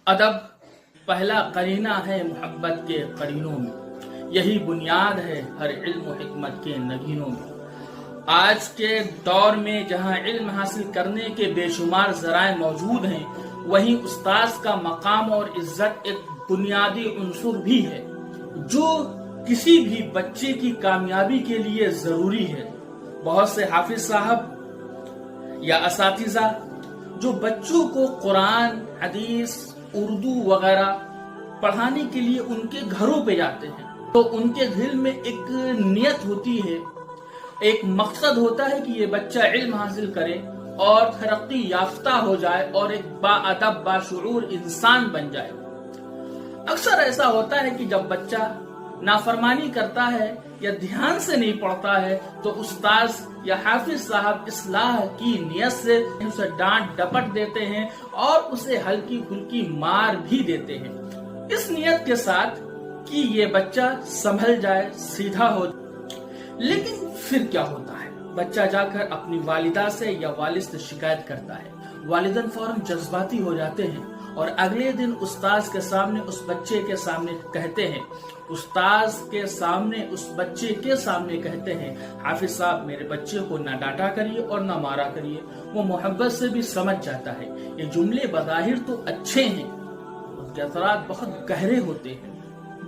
ادب پہلا قرینہ ہے محبت کے قرینوں میں، یہی بنیاد ہے ہر علم و حکمت کے نگینوں میں۔ آج کے دور میں جہاں علم حاصل کرنے کے بے شمار ذرائع موجود ہیں، وہیں استاذ کا مقام اور عزت ایک بنیادی عنصر بھی ہے جو کسی بھی بچے کی کامیابی کے لیے ضروری ہے۔ بہت سے حافظ صاحب یا اساتذہ جو بچوں کو قرآن، حدیث، اردو وغیرہ پڑھانے کے لیے ان کے گھروں پہ جاتے ہیں تو ان کے دل میں ایک نیت ہوتی ہے، ایک مقصد ہوتا ہے کہ یہ بچہ علم حاصل کرے اور ترقی یافتہ ہو جائے اور ایک باادب باشعور انسان بن جائے۔ اکثر ایسا ہوتا ہے کہ جب بچہ نافرمانی کرتا ہے یا دھیان سے نہیں پڑھتا ہے تو استاذ یا حافظ صاحب اصلاح کی نیت سے اسے ڈانٹ ڈپٹ دیتے ہیں اور اسے ہلکی پھلکی مار بھی دیتے ہیں، اس نیت کے ساتھ کہ یہ بچہ سنبھل جائے، سیدھا ہو جائے۔ لیکن پھر کیا ہوتا ہے؟ بچہ جا کر اپنی والدہ سے یا والد سے شکایت کرتا ہے، والدین فوراً جذباتی ہو جاتے ہیں اور اگلے دن استاذ کے سامنے اس بچے کے سامنے کہتے ہیں، استاذ کے سامنے اس بچے کے سامنے کہتے ہیں، حافظ صاحب میرے بچے کو نہ ڈانٹا کریے اور نہ مارا کریے۔ وہ محبت سے بھی سمجھ جاتا ہے۔ یہ جملے بظاہر تو اچھے ہیں، اس کے اثرات بہت گہرے ہوتے ہیں۔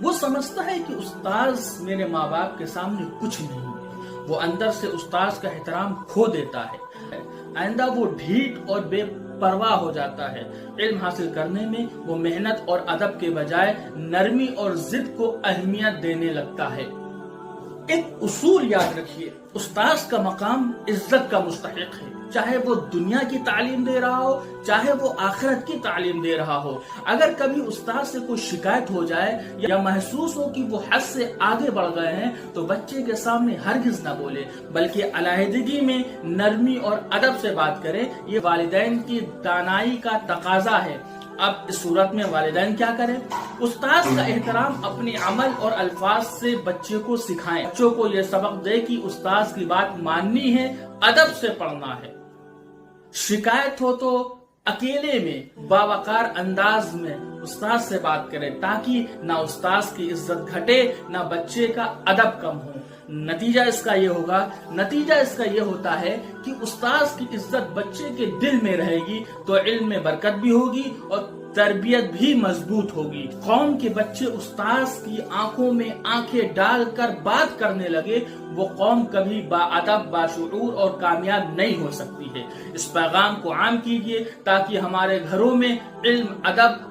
وہ سمجھتا ہے کہ استاذ میرے ماں باپ کے سامنے کچھ نہیں ہے۔ وہ اندر سے استاذ کا احترام کھو دیتا ہے۔ آئندہ وہ ڈھیٹ اور بے پرواہ ہو جاتا ہے۔ علم حاصل کرنے میں وہ محنت اور ادب کے بجائے نرمی اور ضد کو اہمیت دینے لگتا ہے۔ ایک اصول یاد رکھیے، استاذ کا مقام عزت کا مستحق ہے، چاہے وہ دنیا کی تعلیم دے رہا ہو، چاہے وہ آخرت کی تعلیم دے رہا ہو۔ اگر کبھی استاذ سے کوئی شکایت ہو جائے یا محسوس ہو کہ وہ حد سے آگے بڑھ گئے ہیں تو بچے کے سامنے ہرگز نہ بولے، بلکہ علیحدگی میں نرمی اور ادب سے بات کرے۔ یہ والدین کی دانائی کا تقاضا ہے۔ اب اس صورت میں والدین کیا کریں؟ استاذ کا احترام اپنے عمل اور الفاظ سے بچے کو سکھائیں۔ بچوں کو یہ سبق دے کہ استاذ کی بات ماننی ہے، ادب سے پڑھنا ہے۔ شکایت ہو تو اکیلے میں باوقار انداز میں استاذ سے بات کریں تاکہ نہ استاذ کی عزت گھٹے نہ بچے کا ادب کم ہو۔ نتیجہ اس کا یہ ہوتا ہے کہ استاذ کی عزت بچے کے دل میں رہے گی تو علم میں برکت بھی ہوگی اور تربیت بھی مضبوط ہوگی۔ قوم کے بچے استاذ کی آنکھوں میں آنکھیں ڈال کر بات کرنے لگے، وہ قوم کبھی باادب، باشعور اور کامیاب نہیں ہو سکتی ہے۔ اس پیغام کو عام کیجیے تاکہ ہمارے گھروں میں علم، ادب